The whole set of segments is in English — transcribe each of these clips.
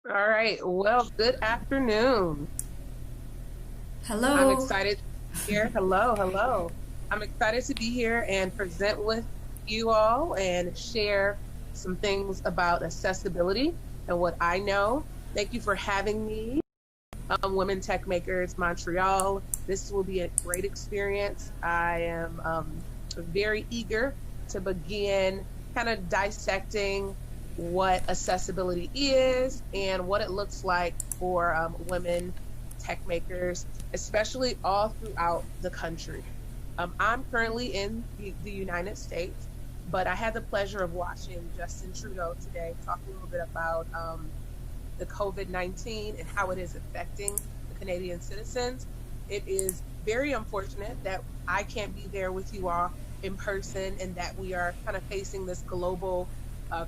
All right. Well, good afternoon. I'm Hello. excited to be here. Hello, hello. I'm excited to be here and present with you all and share some things about accessibility and what I know. Thank you for having me, Women Tech Makers Montreal. This will be a great experience. I am very eager to begin kind of dissecting what accessibility is and what it looks like for women tech makers, especially all throughout the country. I'm currently in the United States, but I had the pleasure of watching Justin Trudeau today talk a little bit about the COVID-19 and how it is affecting the Canadian citizens. It is very unfortunate that I can't be there with you all in person and that we are kind of facing this global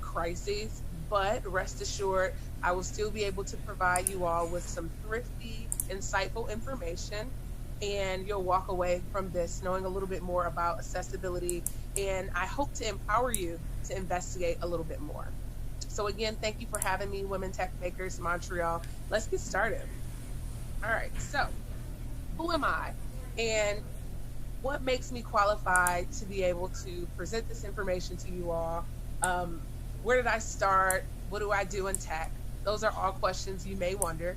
crisis. But rest assured, I will still be able to provide you all with some thrifty, insightful information. And you'll walk away from this knowing a little bit more about accessibility. And I hope to empower you to investigate a little bit more. So again, thank you for having me, Women Tech Makers Montreal. Let's get started. All right. So who am I? And what makes me qualified to be able to present this information to you all? Um, where did I start? What do I do in tech? Those are all questions you may wonder.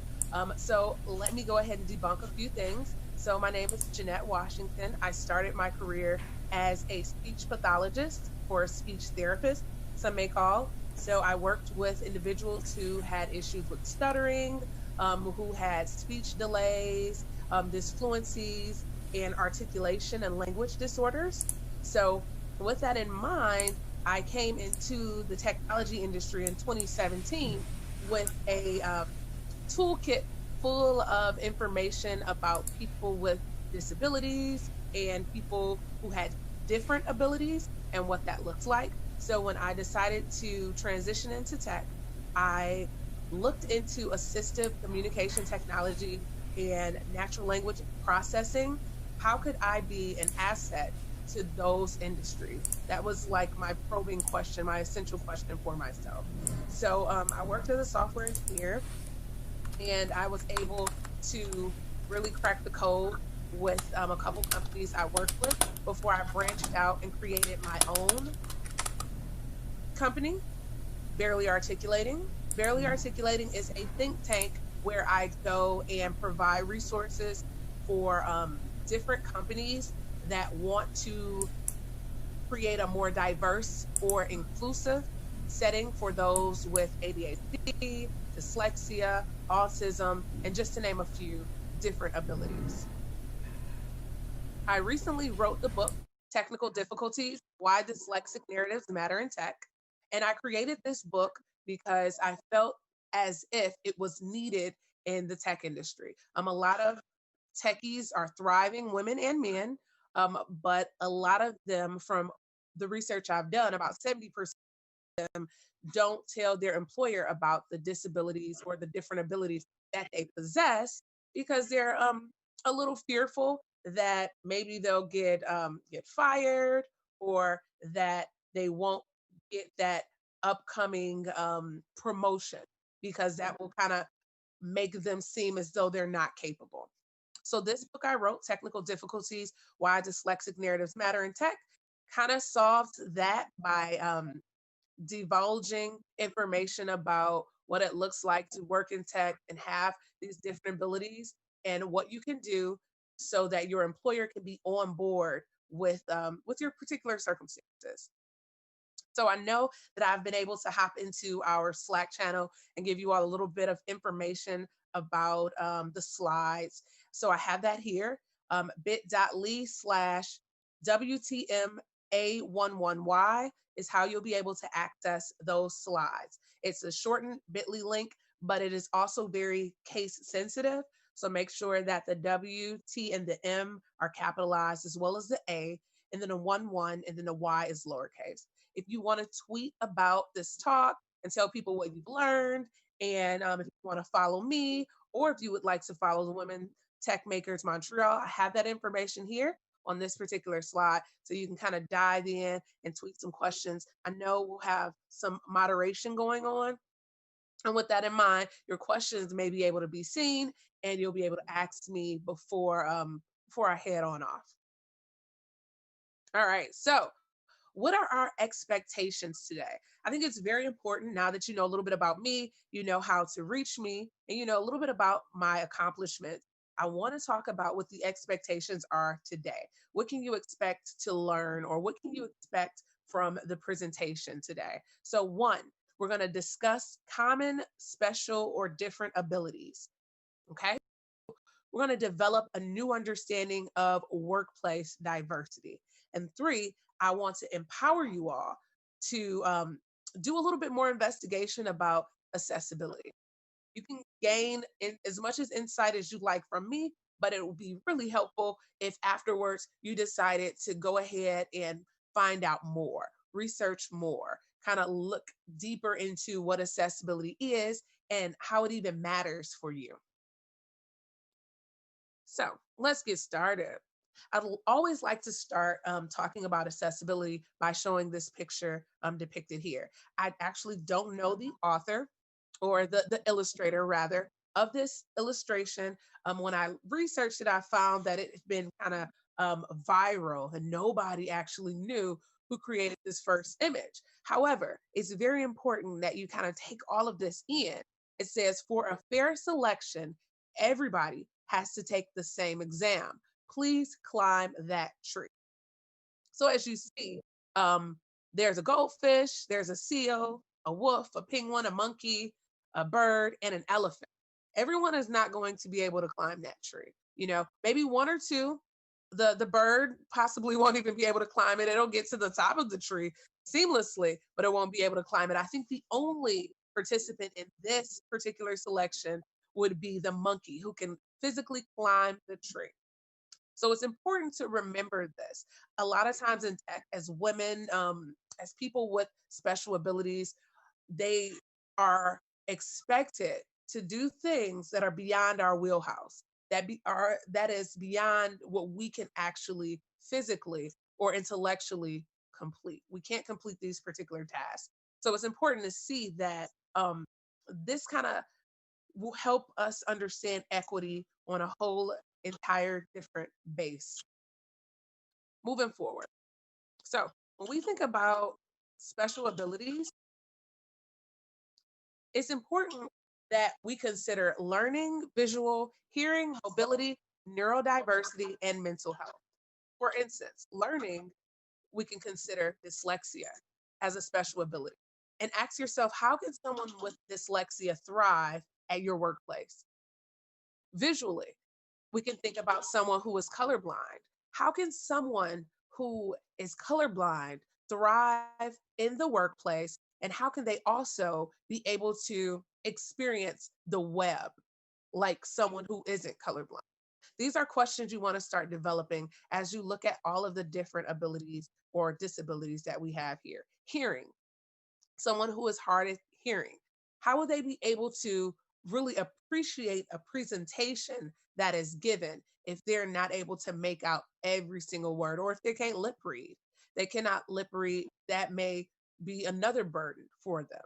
So let me go ahead and debunk a few things. So my name is Jeanette Washington. I started my career as a speech pathologist or a speech therapist, some may call. So I worked with individuals who had issues with stuttering, who had speech delays, disfluencies, and articulation and language disorders. So, with that in mind, I came into the technology industry in 2017 with a toolkit full of information about people with disabilities and people who had different abilities and what that looks like. So, when I decided to transition into tech, I looked into assistive communication technology and natural language processing. How could I be an asset to those industries? That was like my probing question, my essential question for myself. So I worked as a software engineer and I was able to really crack the code with a couple companies I worked with before I branched out and created my own company, Barely Articulating. Barely Articulating is a think tank where I go and provide resources for different companies that want to create a more diverse or inclusive setting for those with ADHD, dyslexia, autism, and just to name a few different abilities. I recently wrote the book, Technical Difficulties Why Dyslexic Narratives Matter in Tech. And I created this book because I felt as if it was needed in the tech industry. A lot of techies are thriving, women and men, but a lot of them, from the research I've done, about 70% don't tell their employer about the disabilities or the different abilities that they possess because they're a little fearful that maybe they'll get fired or that they won't get that upcoming promotion because that will kind of make them seem as though they're not capable. So this book I wrote, Technical Difficulties: Why Dyslexic Narratives Matter in Tech, kind of solved that by divulging information about what it looks like to work in tech and have these different abilities and what you can do so that your employer can be on board with your particular circumstances. So I know that I've been able to hop into our Slack channel and give you all a little bit of information about the slides. So I have that here, bit.ly/WTMA11Y is how you'll be able to access those slides. It's a shortened bit.ly link, but it is also very case sensitive. So make sure that the W, T, and the M are capitalized as well as the A, and then a 1 and then the Y is lowercase. If you want to tweet about this talk and tell people what you've learned, and if you want to follow me, or if you would like to follow the Women Tech Makers Montreal, I have that information here on this particular slide so you can kind of dive in and tweet some questions. I know we'll have some moderation going on, And with that in mind, your questions may be able to be seen and you'll be able to ask me before I head on off. All right. So what are our expectations today? I think it's very important now that you know a little bit about me, you know how to reach me, and you know a little bit about my accomplishments. I want to talk about what the expectations are today. What can you expect to learn, or what can you expect from the presentation today? So, one, we're going to discuss common, special, or different abilities. Okay. We're going to develop a new understanding of workplace diversity. And three, I want to empower you all to do a little bit more investigation about accessibility. You can gain as much as insight as you like from me, but it will be really helpful if afterwards you decided to go ahead and find out more, research more, kind of look deeper into what accessibility is and how it even matters for you. So let's get started. Always like to start talking about accessibility by showing this picture depicted here. I actually don't know the author or the illustrator, rather, of this illustration. When I researched it, I found that it had been kind of viral and nobody actually knew who created this first image. However, it's very important that you kind of take all of this in. It says, for a fair selection, everybody has to take the same exam. Please climb that tree. So as you see, um, there's a goldfish, there's a seal, a wolf, a penguin, a monkey, a bird, and an elephant. Everyone is not going to be able to climb that tree. You know, maybe one or two. The bird possibly won't even be able to climb it. It'll get to the top of the tree seamlessly, but it won't be able to climb it. I think the only participant in this particular selection would be the monkey who can physically climb the tree. So it's important to remember this. A lot of times in tech, as women, as people with special abilities, they are expected to do things that are beyond our wheelhouse, that is beyond what we can actually physically or intellectually complete. We can't complete these particular tasks. So it's important to see that this kind of will help us understand equity on a whole entire different base moving forward. So when we think about special abilities, it's important that we consider learning, visual, hearing, mobility, neurodiversity, and mental health. For instance, learning, we can consider dyslexia as a special ability. And ask yourself, how can someone with dyslexia thrive at your workplace? Visually, we can think about someone who is colorblind. How can someone who is colorblind thrive in the workplace? And how can they also be able to experience the web like someone who isn't colorblind? These are questions you want to start developing as you look at all of the different abilities or disabilities that we have here. Hearing, someone who is hard at hearing, how will they be able to really appreciate a presentation that is given if they're not able to make out every single word, or if they can't lip read? They cannot lip read. That may be another burden for them.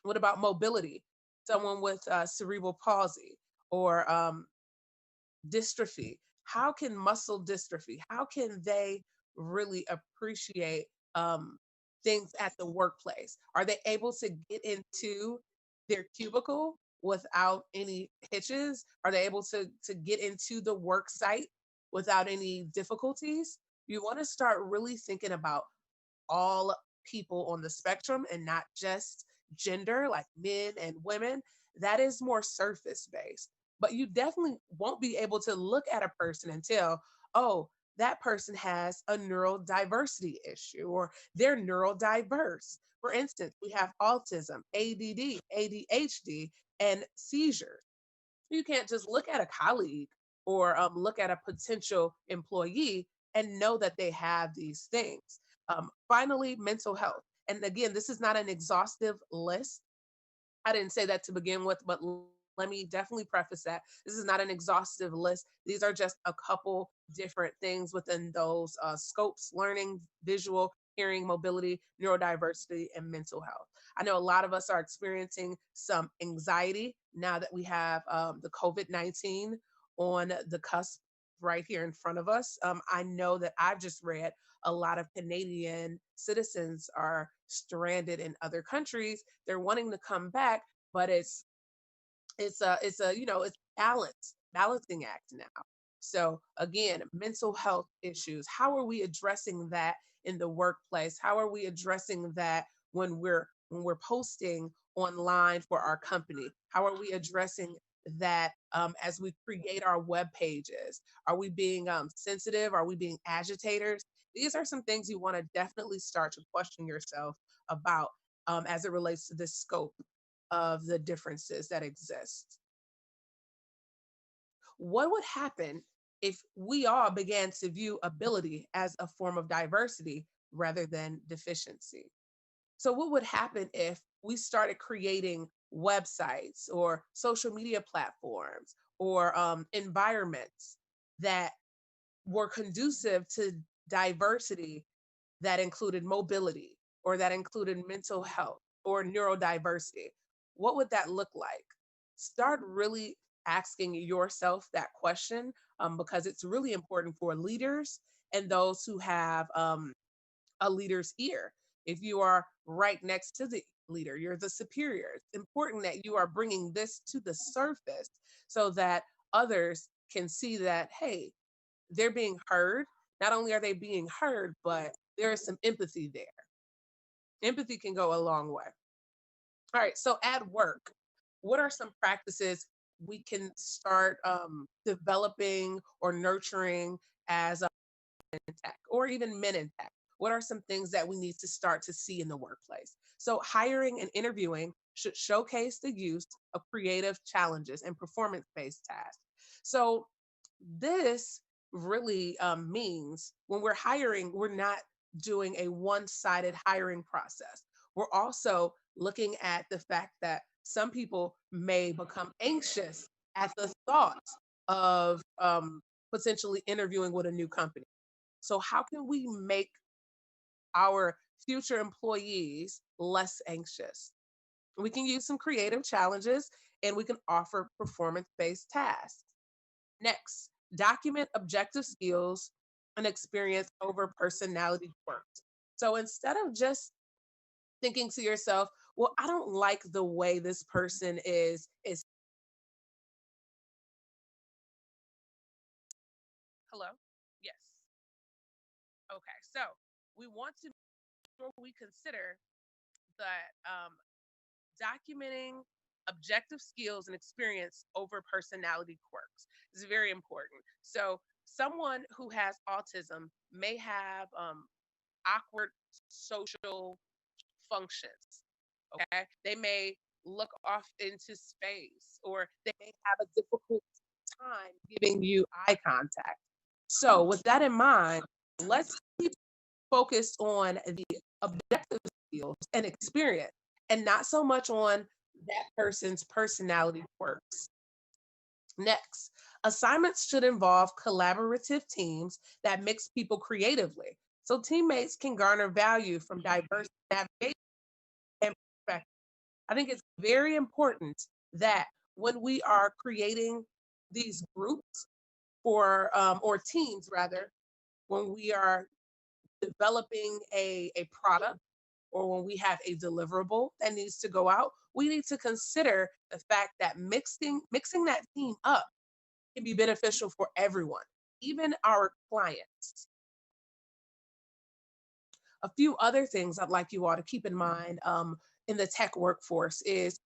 What about mobility? Someone with cerebral palsy or dystrophy. How can muscle dystrophy, how can they really appreciate things at the workplace? Are they able to get into their cubicle without any hitches? Are they able to get into the work site without any difficulties? You want to start really thinking about all people on the spectrum and not just gender, like men and women. That is more surface based. But you definitely won't be able to look at a person and tell, oh, that person has a neurodiversity issue or they're neurodiverse. For instance, we have autism, ADD, ADHD, and seizures. You can't just look at a colleague or look at a potential employee and know that they have these things. Finally, mental health. And again, this is not an exhaustive list. I didn't say that to begin with, but let me definitely preface that. This is not an exhaustive list. These are just a couple different things within those scopes: learning, visual, hearing, mobility, neurodiversity, and mental health. I know a lot of us are experiencing some anxiety now that we have the COVID-19 on the cusp right here in front of us. I know that I've just read a lot of Canadian citizens are stranded in other countries. They're wanting to come back, but it's a it's balancing act now. So again, mental health issues, how are we addressing that in the workplace? How are we addressing that when we're posting online for our company? How are we addressing that as we create our web pages? Are we being sensitive? Are we being agitators? These are some things you want to definitely start to question yourself about as it relates to the scope of the differences that exist. What would happen if we all began to view ability as a form of diversity rather than deficiency? So, what would happen if we started creating websites or social media platforms or environments that were conducive to diversity, that included mobility or that included mental health or neurodiversity? What would that look like? Start really asking yourself that question, because it's really important for leaders and those who have a leader's ear. If you are right next to the leader, you're the superior. It's important that you are bringing this to the surface so that others can see that, hey, they're being heard. Not only are they being heard, but there is some empathy there. Empathy can go a long way. All right, so at work, what are some practices we can start developing or nurturing as in tech or even men in tech? What are some things that we need to start to see in the workplace? So, hiring and interviewing should showcase the use of creative challenges and performance based tasks. So, this really means when we're hiring, we're not doing a one sided hiring process. We're also looking at the fact that some people may become anxious at the thought of potentially interviewing with a new company. So, how can we make our future employees less anxious? We can use some creative challenges and we can offer performance based tasks. Next, document objective skills and experience over personality quirks. So, instead of just thinking to yourself, well, I don't like the way this person is hello? Yes. Okay. So, we want to make sure we consider that documenting objective skills and experience over personality quirks is very important. So, someone who has autism may have awkward social functions. Okay. They may look off into space or they may have a difficult time giving you eye contact. So, with that in mind, let's keep focused on the objective skills and experience and not so much on that person's personality quirks. Next, assignments should involve collaborative teams that mix people creatively so teammates can garner value from diverse navigation and perspectives. I think it's very important that when we are creating these groups for, or teams rather, when we are developing a product or when we have a deliverable that needs to go out, we need to consider the fact that mixing that team up can be beneficial for everyone, even our clients. A few other things I'd like you all to keep in mind in the tech workforce is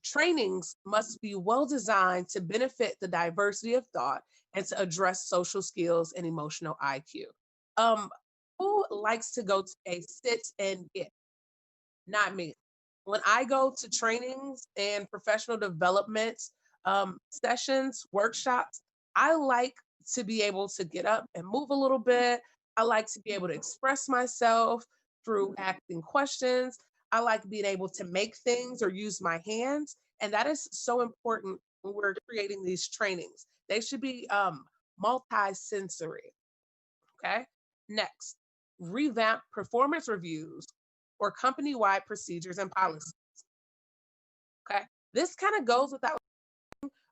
trainings must be well designed to benefit the diversity of thought and to address social skills and emotional IQ. Um, who likes to go to a sit and get? Not me. When I go to trainings and professional development sessions, workshops, I like to be able to get up and move a little bit. I like to be able to express myself through asking questions. I like being able to make things or use my hands. And that is so important when we're creating these trainings. They should be multi sensory. Okay. Next. revamp performance reviews, or company wide procedures and policies. Okay. This kind of goes without,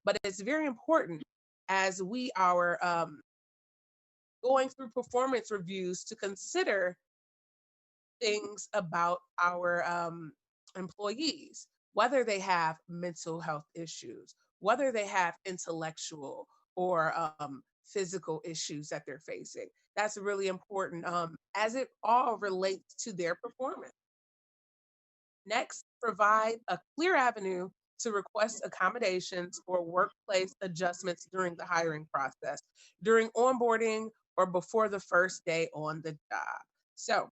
but it's very important as we are going through performance reviews to consider things about our employees, whether they have mental health issues, whether they have intellectual or physical issues that they're facing. That's really important as it all relates to their performance. Next, provide a clear avenue to request accommodations or workplace adjustments during the hiring process, during onboarding, or before the first day on the job. So,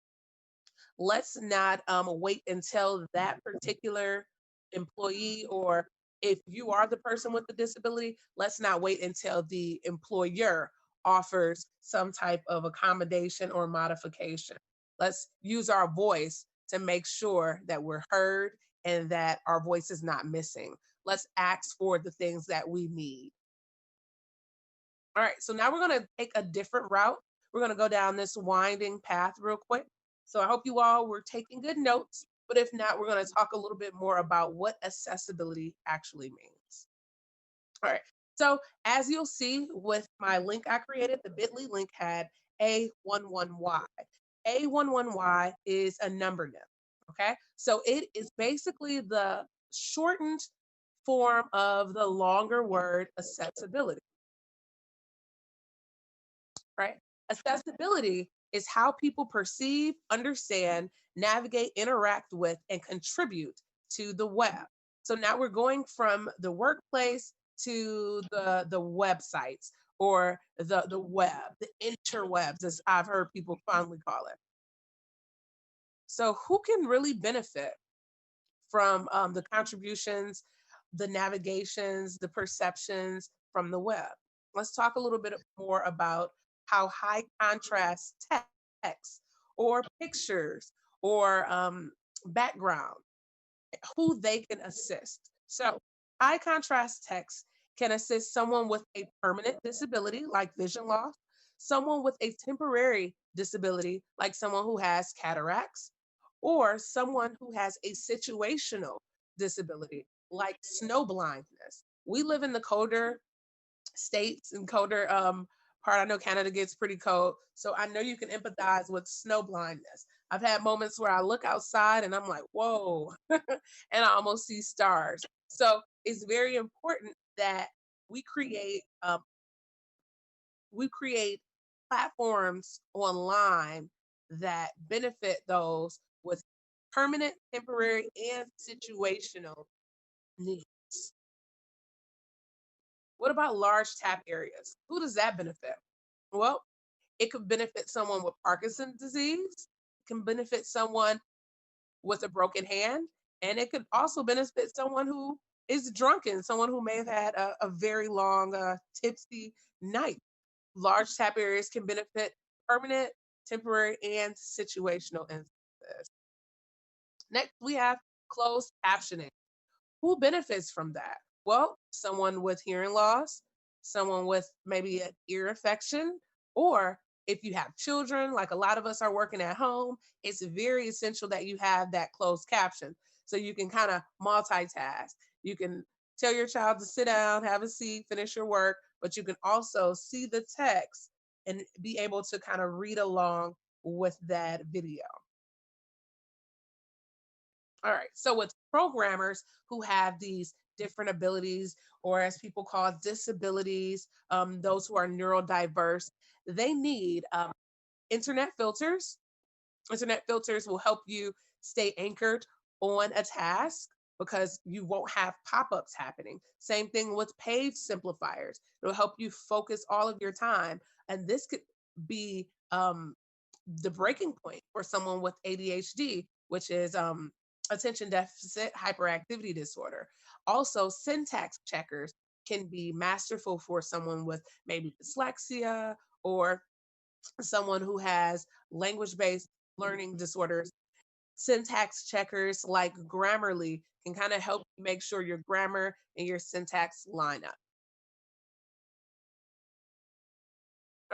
let's not wait until that particular employee, or if you are the person with the disability, let's not wait until the employer offers some type of accommodation or modification. Let's use our voice to make sure that we're heard and that our voice is not missing. Let's ask for the things that we need. All right, so now we're going to take a different route. We're going to go down this winding path real quick. So I hope you all were taking good notes, but if not, we're going to talk a little bit more about what accessibility actually means. All right, so as you'll see with my link I created, the bit.ly link had A11Y. A11Y is a number now, okay? So it is basically the shortened form of the longer word accessibility. Right? Accessibility is how people perceive, understand, navigate, interact with, and contribute to the web. So now we're going from the workplace to the websites or the web, the interwebs, as I've heard people fondly call it. So who can really benefit from the contributions, the navigations, the perceptions from the web? Let's talk a little bit more about how high contrast text or pictures or background, who they can assist. So, high contrast text can assist someone with a permanent disability like vision loss, someone with a temporary disability like someone who has cataracts, or someone who has a situational disability like snow blindness. We live in the colder states and colder part. I know Canada gets pretty cold, so I know you can empathize with snow blindness. I've had moments where I look outside and I'm like, whoa, and I almost see stars. So it's very important that we create we create platforms online that benefit those with permanent, temporary, and situational needs. What about large tap areas? Who does that benefit? Well, it could benefit someone with Parkinson's disease, it can benefit someone with a broken hand, and it could also benefit someone who is drunken, someone who may have had a very long, tipsy night. Large tap areas can benefit permanent, temporary, and situational instances. Next, we have closed captioning. Who benefits from that? Well, someone with hearing loss, someone with maybe an ear infection, or if you have children, like a lot of us are working at home, it's very essential that you have that closed caption so you can kind of multitask. You can tell your child to sit down, have a seat, finish your work, but you can also see the text and be able to kind of read along with that video. All right. So with programmers who have these different abilities, or as people call disabilities, those who are neurodiverse, they need internet filters. Internet filters will help you stay anchored on a task because you won't have pop-ups happening. Same thing with page simplifiers. It'll help you focus all of your time. And this could be the breaking point for someone with ADHD, which is attention deficit hyperactivity disorder. Also, syntax checkers can be masterful for someone with maybe dyslexia or someone who has language based learning disorders. Syntax checkers like Grammarly can kind of help you make sure your grammar and your syntax line up.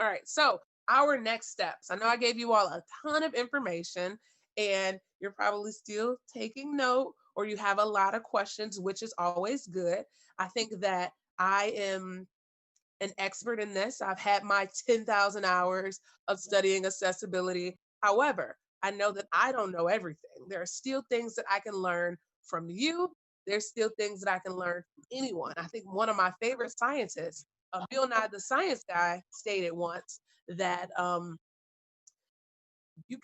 All right, so our next steps. I know I gave you all a ton of information and you're probably still taking note or you have a lot of questions, which is always good. I think that I am an expert in this. I've had my 10,000 hours of studying accessibility. However, I know that I don't know everything. There are still things that I can learn from you. There's still things that I can learn from anyone. I think one of my favorite scientists, Bill Nye the Science Guy, stated once that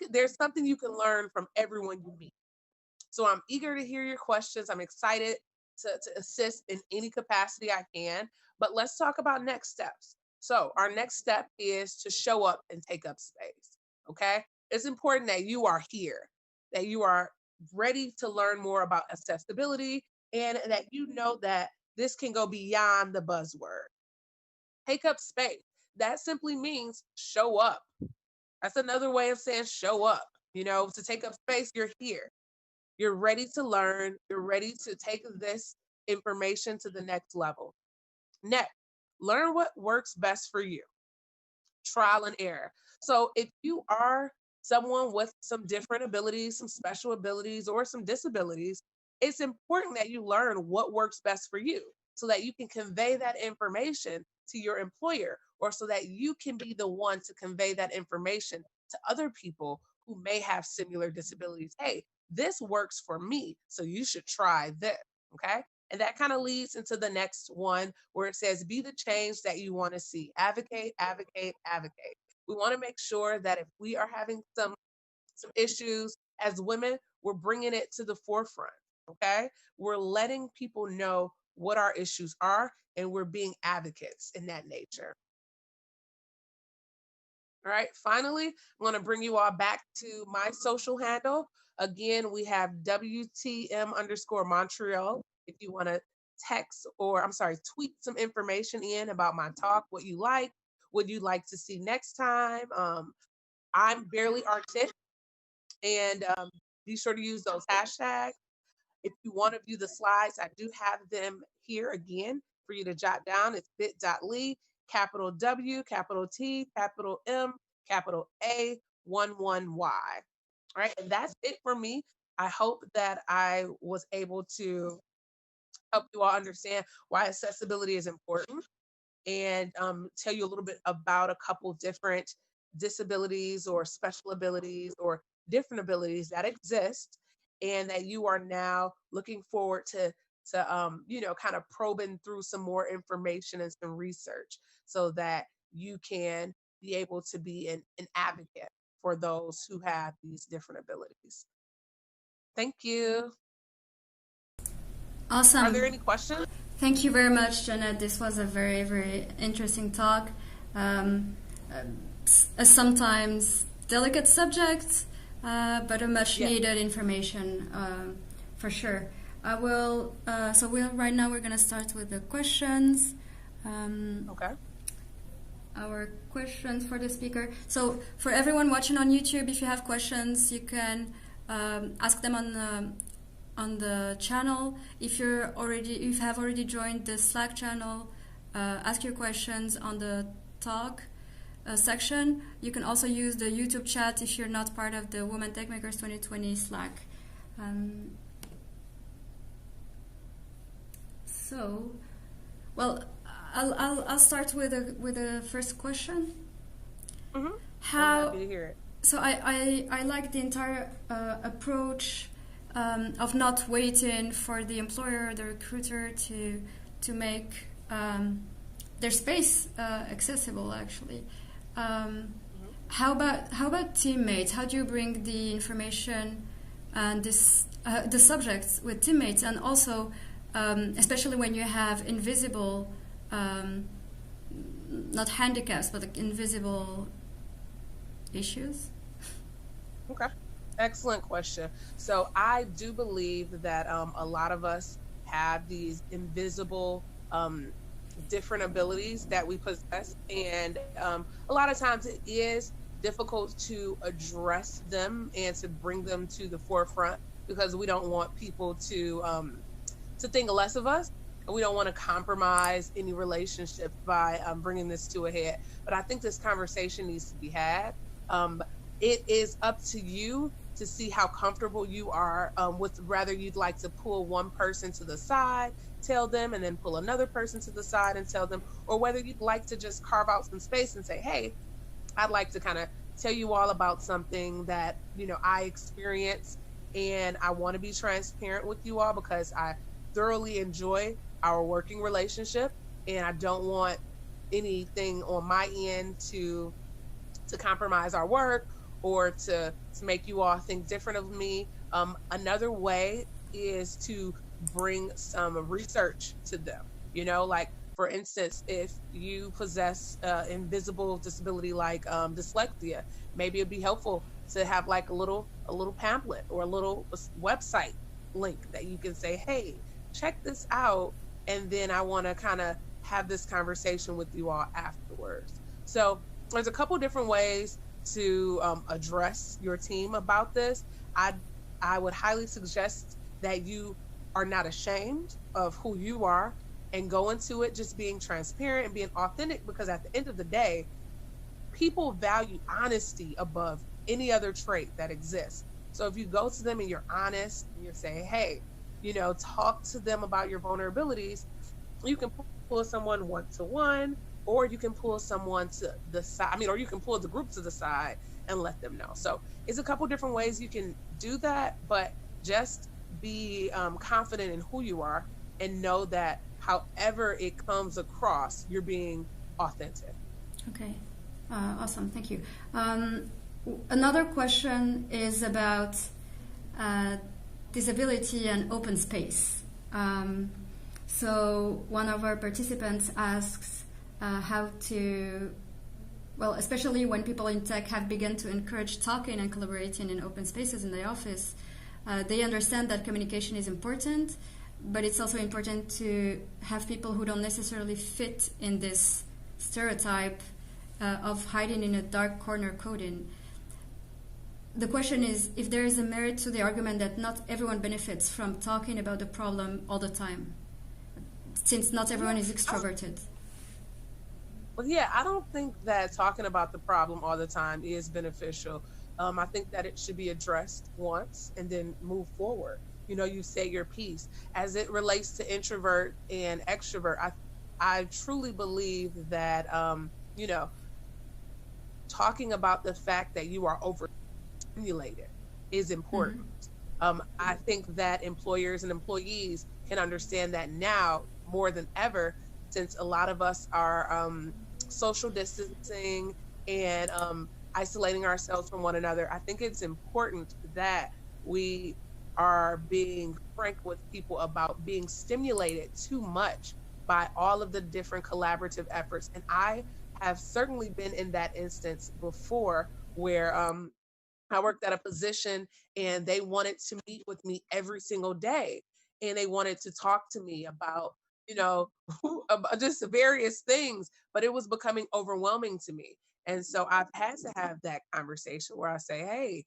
there's something you can learn from everyone you meet. So I'm eager to hear your questions. I'm excited to assist in any capacity I can. But let's talk about next steps. So our next step is to show up and take up space. Okay. It's important that you are here, that you are ready to learn more about accessibility, and that you know that this can go beyond the buzzword. Take up space. That simply means show up. That's another way of saying show up. To take up space, you're here. You're ready to learn. You're ready to take this information to the next level. Next, learn what works best for you. Trial and error. So if you are someone with some different abilities, some special abilities, or some disabilities, it's important that you learn what works best for you so that you can convey that information to your employer, or so that you can be the one to convey that information to other people who may have similar disabilities. Hey, this works for me, so you should try this. Okay. And that kind of leads into the next one where it says, be the change that you want to see. Advocate, advocate, advocate. We want to make sure that if we are having some issues as women, we're bringing it to the forefront. Okay. We're letting people know what our issues are, and we're being advocates in that nature. All right. Finally, I'm going to bring you all back to my social handle. Again, we have WTM_Montreal. If you want to tweet some information in about my talk, what you like, what you'd like to see next time. I'm barely artistic, and be sure to use those hashtags. If you want to view the slides, I do have them here again for you to jot down. It's bit.ly, capital W, capital T, capital M, capital A, 11Y. All right, and that's it for me. I hope that I was able to help you all understand why accessibility is important, and tell you a little bit about a couple different disabilities or special abilities or different abilities that exist, and that you are now looking forward to kind of probing through some more information and some research so that you can be able to be an advocate for those who have these different abilities. Thank you. Awesome. Are there any questions? Thank you very much, Janet. This was a very, very interesting talk. A sometimes delicate subject, but a much needed information for sure. Right now we're going to start with the questions. Okay. Our questions for the speaker. So for everyone watching on YouTube, if you have questions, you can ask them on the channel. If you have already joined the Slack channel, ask your questions on the talk section. You can also use the YouTube chat if you're not part of the Women Techmakers 2020 Slack. I'll start with the first question. Mm-hmm. I'm happy to hear it. So I like the entire approach of not waiting for the employer, the recruiter to make their space accessible. Actually, how about teammates? How do you bring the information and the subjects with teammates, and also especially when you have invisible, not handicaps, but invisible issues? Okay. Excellent question. So I do believe that a lot of us have these invisible different abilities that we possess, and a lot of times it is difficult to address them and to bring them to the forefront because we don't want people to think less of us. we don't want to compromise any relationship by bringing this to a head. But I think this conversation needs to be had. Um, it is up to you to see how comfortable you are with whether you'd like to pull one person to the side, tell them, and then pull another person to the side and tell them, or whether you'd like to just carve out some space and say, hey, I'd like to kind of tell you all about something that, I experienced, and I want to be transparent with you all because I thoroughly enjoy our working relationship, and I don't want anything on my end to compromise our work or to make you all think different of me. Another way is to bring some research to them. Like, for instance, if you possess invisible disability like dyslexia, maybe it'd be helpful to have like a little pamphlet or a little website link that you can say, hey, check this out, and then I want to kind of have this conversation with you all afterwards. So there's a couple different ways to address your team about this. I would highly suggest that you are not ashamed of who you are and go into it just being transparent and being authentic, because at the end of the day, people value honesty above any other trait that exists. So if you go to them and you're honest and you're saying, hey, talk to them about your vulnerabilities, you can pull someone one-to-one, or you can pull someone to the side. Or you can pull the group to the side and let them know. So it's a couple different ways you can do that, but just be confident in who you are and know that however it comes across, you're being authentic. Okay, awesome, thank you. Another question is about disability and open space. So one of our participants asks how to, especially when people in tech have begun to encourage talking and collaborating in open spaces in the office, they understand that communication is important, but it's also important to have people who don't necessarily fit in this stereotype of hiding in a dark corner coding. The question is if there is a merit to the argument that not everyone benefits from talking about the problem all the time, since not everyone is extroverted. Well, yeah, I don't think that talking about the problem all the time is beneficial. I think that it should be addressed once and then move forward. You say your piece. As it relates to introvert and extrovert, I truly believe that, talking about the fact that you are overstimulated is important. I think that employers and employees can understand that now more than ever, since a lot of us are social distancing and isolating ourselves from one another. I think it's important that we are being frank with people about being stimulated too much by all of the different collaborative efforts. And I have certainly been in that instance before where I worked at a position and they wanted to meet with me every single day. And they wanted to talk to me about, about just various things, but it was becoming overwhelming to me. And so I've had to have that conversation where I say, hey,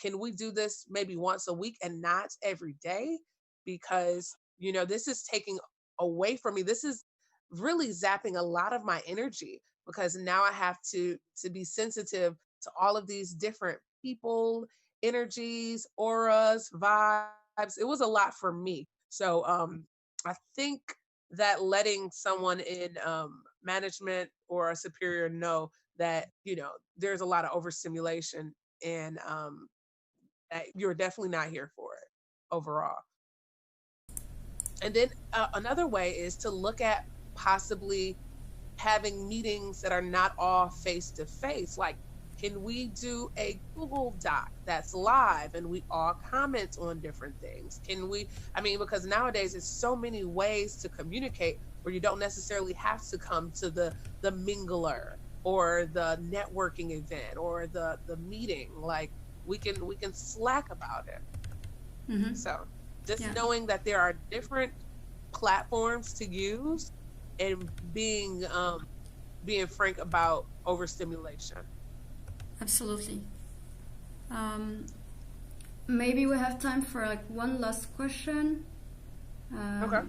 can we do this maybe once a week and not every day? Because, this is taking away from me. This is really zapping a lot of my energy, because now I have to be sensitive to all of these different people, energies, auras, vibes. It was a lot for me. So I think that letting someone in management or a superior know that, there's a lot of overstimulation and that you're definitely not here for it overall. And then another way is to look at possibly having meetings that are not all face to face. Like, can we do a Google Doc that's live and we all comment on different things? Can we, because nowadays there's so many ways to communicate where you don't necessarily have to come to the mingler or the networking event or the meeting. Like, we can Slack about it. So just knowing that there are different platforms to use and being frank about overstimulation. Absolutely. Maybe we have time for like one last question. Okay.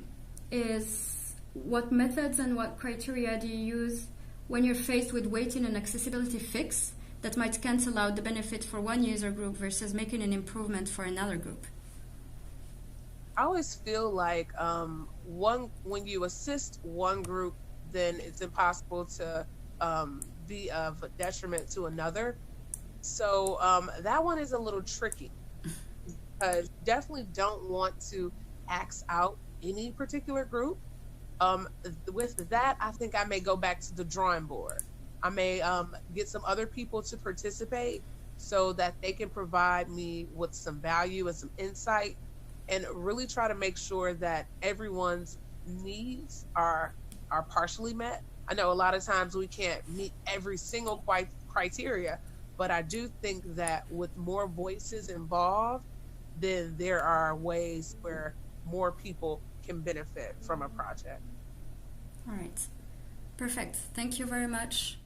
is what methods and what criteria do you use when you're faced with waiting an accessibility fix that might cancel out the benefit for one user group versus making an improvement for another group? I always feel like when you assist one group, then it's impossible to be of detriment to another. So that one is a little tricky because definitely don't want to axe out any particular group. With that, I think I may go back to the drawing board. I may get some other people to participate so that they can provide me with some value and some insight, and really try to make sure that everyone's needs are partially met. I know a lot of times we can't meet every single criteria, but I do think that with more voices involved, then there are ways where more people can benefit from a project. All right. Perfect. Thank you very much.